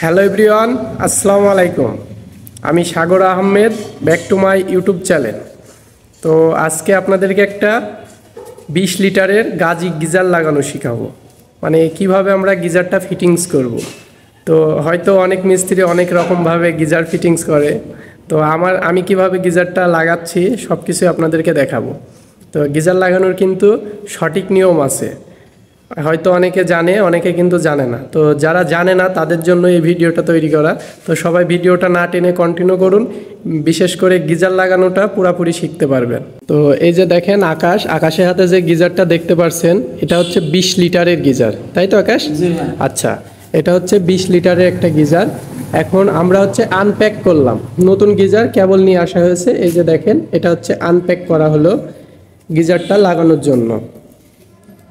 Hello everyone, আসসালামু আলাইকুম। আমি Sagar Ahmed, back to my YouTube channel. তো আজকে আপনাদেরকে একটা 20 লিটারের গাজি গিজার লাগানো শেখাবো, মানে কিভাবে আমরা গিজারটা ফিটিংস করব। তো হয়তো অনেক মিস্ত্রি অনেক রকমভাবে গিজার ফিটিংস করে, তো আমি কিভাবে গিজারটা লাগাচ্ছি সব কিছু আপনাদেরকে দেখাবো। তো গিজার লাগানোর কিন্তু সঠিক নিয়ম আছে, হয়তো অনেকে জানে অনেকে কিন্তু জানে না। তো যারা জানে না তাদের জন্য এই ভিডিওটা তৈরি করা। তো সবাই ভিডিওটা না টেনে কন্টিনিউ করুন, বিশেষ করে গিজার লাগানোটা পুরোপুরি শিখতে পারবেন। তো এই যে দেখেন আকাশের হাতে যে গিজারটা দেখতে পাচ্ছেন, এটা হচ্ছে 20 লিটারের গিজার, তাই তো আকাশ? আচ্ছা, এটা হচ্ছে 20 লিটারের একটা গিজার। এখন আমরা হচ্ছে আনপ্যাক করলাম, নতুন গিজার কেবল নিয়ে আসা হয়েছে। এই যে দেখেন, এটা হচ্ছে আনপ্যাক করা হলো গিজারটা লাগানোর জন্য।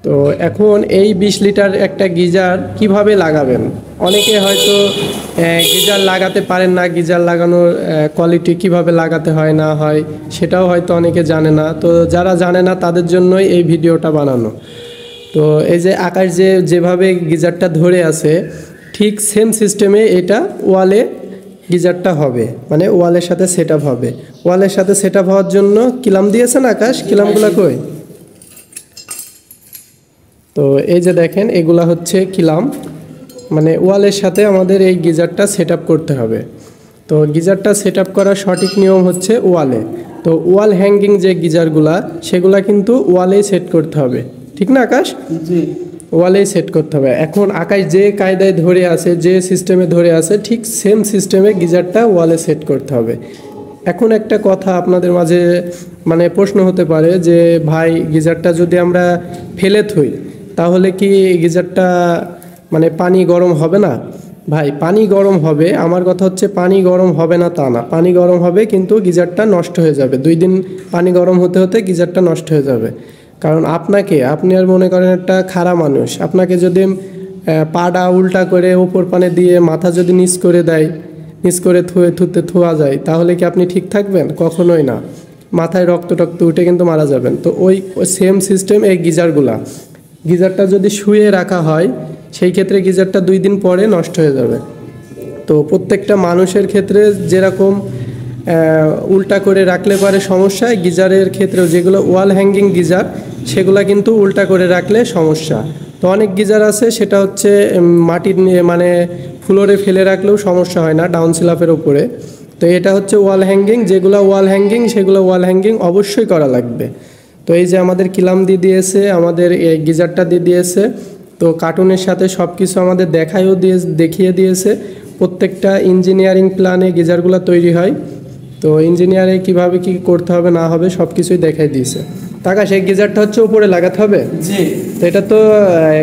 তো এখন এই 20 লিটার একটা গিজার কিভাবে লাগাবেন, অনেকে হয়তো গিজার লাগাতে পারেন না, গিজার লাগানোর কোয়ালিটি কিভাবে লাগাতে হয় না হয় সেটাও হয়তো অনেকে জানে না। তো যারা জানে না তাদের জন্যই এই ভিডিওটা বানানো। তো এই যে আকাশ যেভাবে গিজারটা ধরে আছে, ঠিক সেম সিস্টেমে এটা ওয়ালে গিজারটা হবে, মানে ওয়ালের সাথে সেট আপ হবে। ওয়ালের সাথে সেট আপ হওয়ার জন্য কিলাম দিয়েছেন আকাশ, কিলামগুলো কই? তো এই যে দেখেন, এগুলা হচ্ছে কিলাম, মানে ওয়ালের সাথে আমাদের এই গিজারটা সেট আপ করতে হবে। তো গিজারটা সেট আপ করার সঠিক নিয়ম হচ্ছে ওয়ালে। তো ওয়াল হ্যাঙ্গিং যে গিজারগুলা, সেগুলা কিন্তু ওয়ালেই সেট করতে হবে, ঠিক না আকাশ? জি, ওয়ালেই সেট করতে হবে। এখন আকাশ যে কায়দায় ধরে আছে, যে সিস্টেমে ধরে আছে, ঠিক সেম সিস্টেমে গিজারটা ওয়ালে সেট করতে হবে। এখন একটা কথা আপনাদের মাঝে মানে প্রশ্ন হতে পারে যে ভাই, গিজারটা যদি আমরা ফেলে থই তাহলে কি গিজারটা মানে পানি গরম হবে না? ভাই, পানি গরম হবে, আমার কথা হচ্ছে পানি গরম হবে না তা না, পানি গরম হবে কিন্তু গিজারটা নষ্ট হয়ে যাবে। 2 দিন পানি গরম হতে হতে গিজারটা নষ্ট হয়ে যাবে। কারণ আপনি আর মনে করেন একটা খারাপ মানুষ, আপনাকে যদি পাটা উল্টা করে উপর পানে দিয়ে মাথা যদি নিচ করে দেয়, নিচ করে থোয়া যায়, তাহলে কি আপনি ঠিক থাকবেন? কখনোই না, মাথায় রক্ত উঠে কিন্তু মারা যাবেন। তো ওই সেম সিস্টেম এই গিজারটা যদি শুয়ে রাখা হয়, সেই ক্ষেত্রে গিজারটা 2 দিন পরে নষ্ট হয়ে যাবে। তো প্রত্যেকটা মানুষের ক্ষেত্রে যেরকম উল্টা করে রাখলে পারে সমস্যা, গিজারের ক্ষেত্রেও যেগুলো ওয়াল হ্যাঙ্গিং গিজার, সেগুলো কিন্তু উল্টা করে রাখলে সমস্যা। তো অনেক গিজার আছে সেটা হচ্ছে মাটির মানে ফ্লোরে ফেলে রাখলেও সমস্যা হয় না, ডাউন স্ল্যাপের উপরে। তো এটা হচ্ছে ওয়াল হ্যাঙ্গিং, যেগুলো ওয়াল হ্যাঙ্গিং সেগুলো ওয়াল হ্যাঙ্গিং অবশ্যই করা লাগবে। তো এই যে আমাদের কিলাম দিয়ে দিয়েছে, আমাদের এই গিজারটা দিয়ে দিয়েছে। তো কার্টুনের সাথে সব কিছু আমাদের দেখিয়ে দিয়েছে। প্রত্যেকটা ইঞ্জিনিয়ারিং প্ল্যানে গিজারগুলো তৈরি হয়। তো ইঞ্জিনিয়ারে কিভাবে কি করতে হবে না হবে সব কিছুই দেখাই দিয়েছে। টাকা সেই গিজারটা হচ্ছে উপরে লাগাতে হবে। জি। তো এটা তো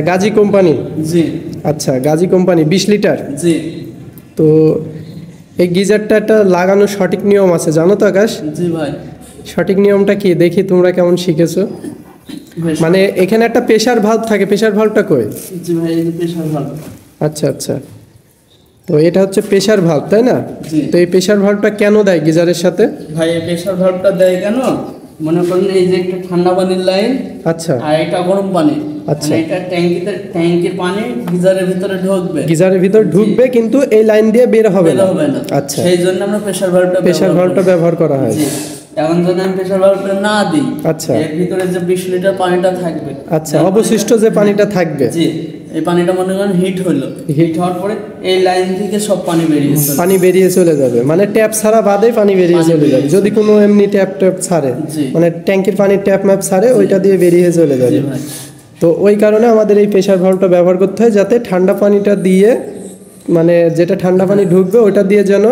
গাজী কোম্পানি। জি। আচ্ছা, গাজী কোম্পানি 20 লিটার। জি। তো এই গিজারটা একটা লাগানোর সঠিক নিয়ম আছে, জানো তো আকাশ? জি ভাই। সঠিক নিয়মটা কি দেখি তোমরা কেমন শিখেছো? মানে এখানে একটা প্রেসার ভালভ থাকে, প্রেসার ভালভটা কই? জি ভাই, এই যে প্রেসার ভালভ। আচ্ছা আচ্ছা, তো এটা হচ্ছে প্রেসার ভালভ, তাই না? জি। তো এই প্রেসার ভালভটা কেন দেয় গিজারের সাথে? ভাই, এই প্রেসার ভালভটা দেয় কেন, মনে করেন এই যে একটা ঠান্ডা পানির লাইন, আচ্ছা, আর এটা গরম পানি। আচ্ছা, এটা ট্যাঙ্কির পানি গিজারের ভিতরে ঢুকবে, গিজারের ভিতর ঢুকবে, কিন্তু এই লাইন দিয়ে বের হবে না। আচ্ছা, সেই জন্য আমরা প্রেসার ভালভটা ব্যবহার করা হয়। এখন যদি আমি প্রেসার ভালভটা না দিই, আচ্ছা, এর ভিতরে যে 20 লিটার পানিটা থাকবে, আচ্ছা, অবশিষ্ট যে পানিটা থাকবে, জি, এই পানিটা মনে করেন হিট হওয়ার পরে এই লাইন থেকে সব পানি বেরিয়ে চলে যাবে, মানে ট্যাপ ছাড়া বাদে পানি বেরিয়ে চলে যাবে। যদি কোনো এমনি ট্যাপ ছাড়ে, মানে ট্যাঙ্কির পানির ট্যাপ ম্যাপ ছাড়ে, ওইটা দিয়ে বেরিয়ে চলে যাবে। তো ওই কারণে আমাদের এই প্রেসার ভালভটা ব্যবহার করতে হয়, যাতে ঠান্ডা পানিটা দিয়ে, মানে যেটা ঠান্ডা পানি ঢুকবে ওটা দিয়ে যেন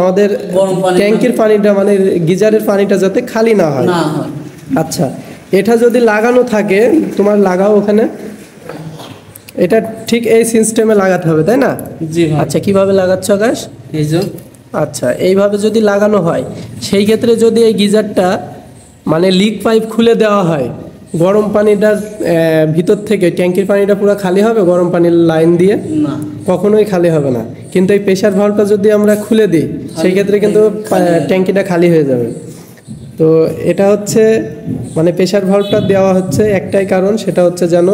আমাদের ট্যাঙ্কির পানিটা, মানে গিজারের পানিটা যাতে খালি না হয়। আচ্ছা, এটা যদি লাগানো থাকে, তোমার লাগাও ওখানে, এটা ঠিক এই সিস্টেমে লাগাতে হবে, তাই না? জি ভাই। আচ্ছা, কিভাবে লাগাচ্ছ আকাশ? এই যে, আচ্ছা, এইভাবে যদি লাগানো হয়, সেই ক্ষেত্রে যদি এই গিজারটা মানে লিক পাইপ খুলে দেওয়া হয়, গরম পানিটার ভিতর থেকে ট্যাঙ্কির পানিটা পুরো খালি হবে গরম পানির লাইন দিয়ে? না, কখনোই খালি হবে না। কিন্তু এই প্রেসার ভালভটা যদি আমরা খুলে দিই, সেই ক্ষেত্রে কিন্তু ট্যাঙ্কিটা খালি হয়ে যাবে। তো এটা হচ্ছে মানে প্রেসার ভালভটা দেওয়া হচ্ছে একটাই কারণ, সেটা হচ্ছে যেন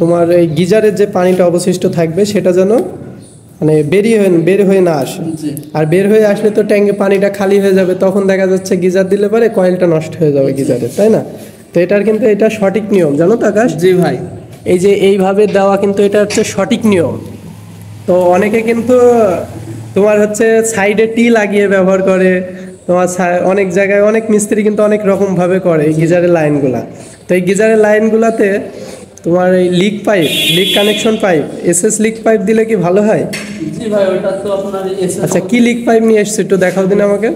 তোমার এই গিজারের যে পানিটা অবশিষ্ট থাকবে সেটা যেন মানে বের হয়ে না আসে। আর বের হয়ে আসলে তো ট্যাঙ্কে পানিটা খালি হয়ে যাবে, তখন দেখা যাচ্ছে গিজার দিলে পরে কয়েলটা নষ্ট হয়ে যাবে গিজারের, তাই না? তো এটার কিন্তু এটা সঠিক নিয়ম, জানো তো আকাশ? জি ভাই। এই যে এইভাবে দেওয়া কিন্তু এটা হচ্ছে সঠিক নিয়ম। তো অনেকে কিন্তু তোমার হচ্ছে সাইডে টি লাগিয়ে ব্যবহার করে, তোমার অনেক জায়গায় অনেক মিস্ত্রি কিন্তু অনেক রকমভাবে করে এই গিজারের লাইনগুলা। তো এই গিজারের লাইনগুলাতে তোমার এই leak connection pipe, SS leak pipe দিলে কি ভালো হয়? জি ভাই, ওটা তো আপনার আচ্ছা, কি লিক পাইপ নিয়ে এসছো একটু দেখাও দিন আমাকে।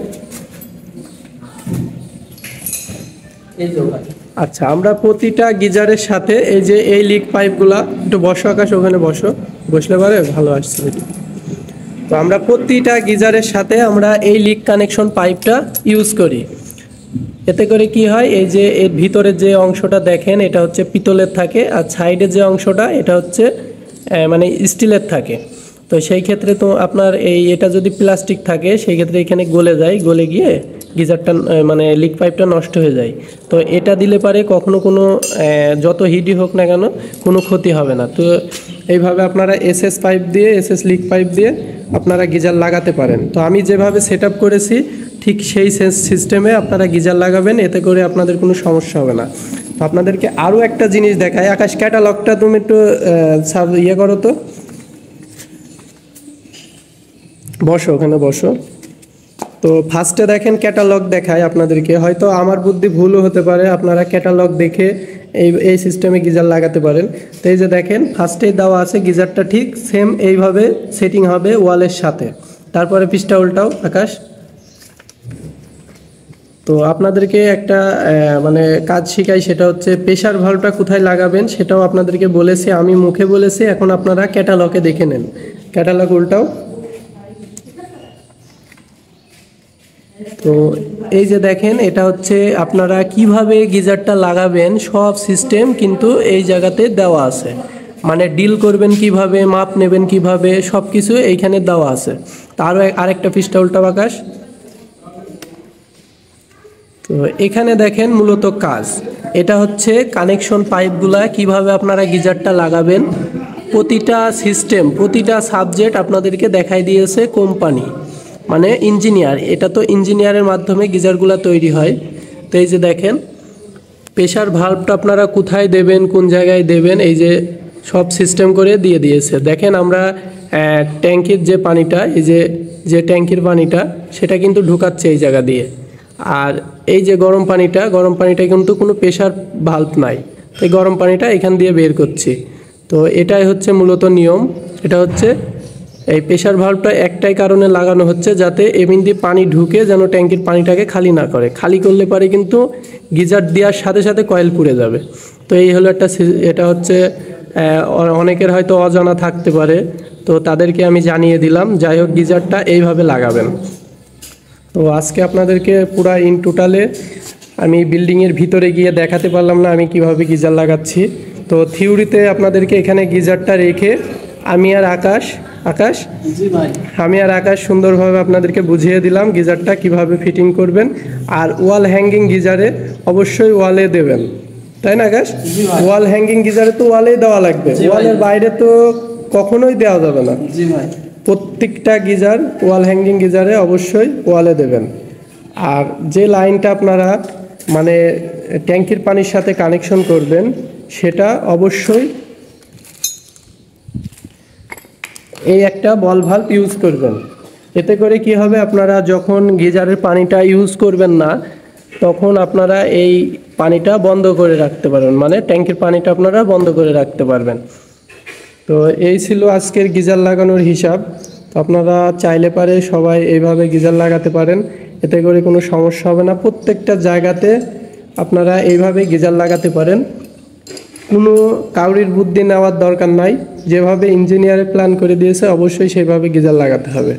এই যে ভাই। আচ্ছা, আমরা প্রতিটা গিজারের সাথে এই যে এই লিক পাইপগুলা, একটু বসো আকাশ, ওখানে বসলে পারে ভালো আসছে। তো আমরা প্রতিটা গিজারের সাথে আমরা এই লিক কানেকশন পাইপটা ইউজ করি। এতে করে কি হয়, এই যে এর ভিতরে যে অংশটা দেখেন এটা হচ্ছে পিতলের থাকে, আর সাইডে যে অংশটা এটা হচ্ছে মানে স্টিলের থাকে। তো সেই ক্ষেত্রে তো আপনার এটা যদি প্লাস্টিক থাকে সেই ক্ষেত্রে এখানে গলে গিয়ে গিজারটা মানে লিক পাইপটা নষ্ট হয়ে যায়। তো এটা দিলে পারে কখনো কোনো যত হিটই হোক না কেন কোনো ক্ষতি হবে না। তো এইভাবে আপনারা এসএস লিক পাইপ দিয়ে আপনারা গিজার লাগাতে পারেন। তো আমি যেভাবে সেট আপ করেছি ঠিক সেই সিস্টেমে আপনারা গিজার লাগাবেন, এতে করে আপনাদের কোনো সমস্যা হবে না। তো আপনাদেরকে আরও একটা জিনিস দেখাই। আকাশ, ক্যাটালগটা তুমি একটু করো তো, বসো ওখানে বসো। তো ফার্স্টে দেখেন ক্যাটালগ দেখায় আপনাদেরকে, হয়তো আমার বুদ্ধি ভুলও হতে পারে, আপনারা ক্যাটালগ দেখে এই সিস্টেমে গিজার লাগাতে পারেন। তো এই যে দেখেন ফার্স্টেই দেওয়া আছে গিজারটা ঠিক সেম এইভাবে সেটিং হবে ওয়ালের সাথে। তারপরে পিসটা উল্টাও আকাশ। তো আপনাদেরকে একটা মানে কাজ শিখাই, সেটা হচ্ছে প্রেসার ভালভটা কোথায় লাগাবেন সেটাও আপনাদেরকে বলেছি, আমি মুখে বলেছি, এখন আপনারা ক্যাটালগে দেখে নেন। ক্যাটালগ উল্টাও। তো এই যে দেখেন এটা হচ্ছে আপনারা কিভাবে গিজারটা লাগাবেন সব সিস্টেম কিন্তু এই জায়গাতে দেওয়া আছে। মানে ডিল করবেন কিভাবে, মাপ নেবেন কিভাবে, সব কিছু এইখানে দেওয়া আছে। তারও আরেকটা পৃষ্ঠা উল্টা আকাশ। তো এখানে দেখেন মূলত কাজ এটা হচ্ছে কানেকশন পাইপগুলা কিভাবে আপনারা গিজারটা লাগাবেন। প্রতিটা সিস্টেম, প্রতিটা সাবজেক্ট আপনাদেরকে দেখাই দিয়েছে কোম্পানি, মানে ইঞ্জিনিয়ার। এটা তো ইঞ্জিনিয়ারের মাধ্যমে গিজারগুলা তৈরি হয়। তো এই যে দেখেন প্রেসার ভালভটা আপনারা কোথায় দেবেন, কোন জায়গায় দেবেন, এই যে সব সিস্টেম করে দিয়ে দিয়েছে। দেখেন আমরা ট্যাঙ্কির যে পানিটা, এই যে ট্যাঙ্কির পানিটা সেটা কিন্তু ঢুকাচ্ছে এই জায়গা দিয়ে। আর এই যে গরম পানিটা কিন্তু কোনো প্রেসার ভালভ নাই, এই গরম পানিটা এখান দিয়ে বের করছি। তো এটাই হচ্ছে মূলত নিয়ম। এটা হচ্ছে এই প্রেসার ভালভটা একটাই কারণে লাগানো হচ্ছে, যাতে এমনি দিয়ে পানি ঢুকে যেন ট্যাঙ্কির পানিটাকে খালি না করে। খালি করলে পারে কিন্তু গিজার দেওয়ার সাথে সাথে কয়েল পুড়ে যাবে। তো এই হলো এটা হচ্ছে অনেকের হয়তো অজানা থাকতে পারে, তো তাদেরকে আমি জানিয়ে দিলাম। যাই হোক, গিজারটা এইভাবে লাগাবেন। তো আজকে আপনাদেরকে পুরা ইন টোটালে আমি বিল্ডিংয়ের ভিতরে গিয়ে দেখাতে পারলাম না আমি কিভাবে গিজার লাগাচ্ছি। তো থিওরিতে আপনাদেরকে এখানে গিজারটা রেখে আমি আর আকাশ সুন্দরভাবে আপনাদেরকে বুঝিয়ে দিলাম গিজারটা কিভাবে ফিটিং করবেন। আর ওয়াল হ্যাঙ্গিং গিজারে অবশ্যই ওয়ালে দেবেন, তাই না আকাশ? ওয়াল হ্যাঙ্গিং গিজারে তো ওয়ালেই দেওয়া লাগবে, ওয়ালের বাইরে তো কখনোই দেওয়া যাবে না। প্রত্যেকটা গিজার ওয়াল হ্যাঙ্গিং গিজারে অবশ্যই ওয়ালে দেবেন। আর যে লাইনটা আপনারা মানে ট্যাঙ্কির পানির সাথে কানেকশন করবেন সেটা অবশ্যই এই একটা বল ভাল্ব ইউজ করবেন। এতে করে কি হবে, আপনারা যখন গিজারের পানিটা ইউজ করবেন না তখন আপনারা এই পানিটা বন্ধ করে রাখতে পারবেন, মানে ট্যাঙ্কির পানিটা আপনারা বন্ধ করে রাখতে পারবেন। তো এই ছিল আজকের গিজার লাগানোর হিসাব। তো আপনারা চাইলে পারে সবাই এইভাবে গিজার লাগাতে পারেন, এতে করে কোনো সমস্যা হবে না। প্রত্যেকটা জায়গাতে আপনারা এইভাবে গিজার লাগাতে পারেন, কোনো কাউরির বুদ্ধি নেওয়ার দরকার নাই। যেভাবে ইঞ্জিনিয়ারে প্ল্যান করে দিয়েছে অবশ্যই সেইভাবে গিজার লাগাতে হবে।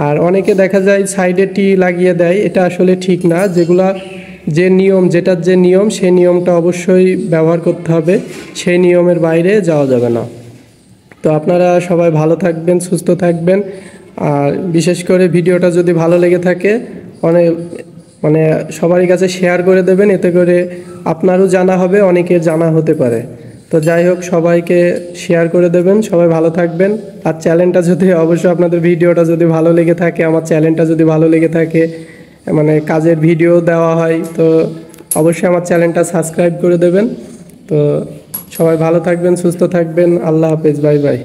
আর অনেকে দেখা যায় সাইডে টি লাগিয়ে দেয়, এটা আসলে ঠিক না। যেটার যে নিয়ম সেই নিয়মটা অবশ্যই ব্যবহার করতে হবে, সেই নিয়মের বাইরে যাওয়া যাবে না। তো আপনারা সবাই ভালো থাকবেন, সুস্থ থাকবেন। আর বিশেষ করে ভিডিওটা যদি ভালো লেগে থাকে মানে সবারই কাছে শেয়ার করে দেবেন, এতে করে আপনারও জানা হবে, অনেকের জানা হতে পারে। তো যাই হোক, সবাইকে শেয়ার করে দেবেন, সবাই ভালো থাকবেন। আর চ্যানেলটা যদি অবশ্যই আপনাদের ভিডিওটা যদি ভালো লেগে থাকে, আমার চ্যানেলটা যদি ভালো লেগে থাকে, মানে কাজের ভিডিও দেওয়া হয়, তো অবশ্যই আমার চ্যানেলটা সাবস্ক্রাইব করে দেবেন। তো সবাই ভালো থাকবেন, সুস্থ থাকবেন। আল্লাহ হাফেজ, বাই বাই।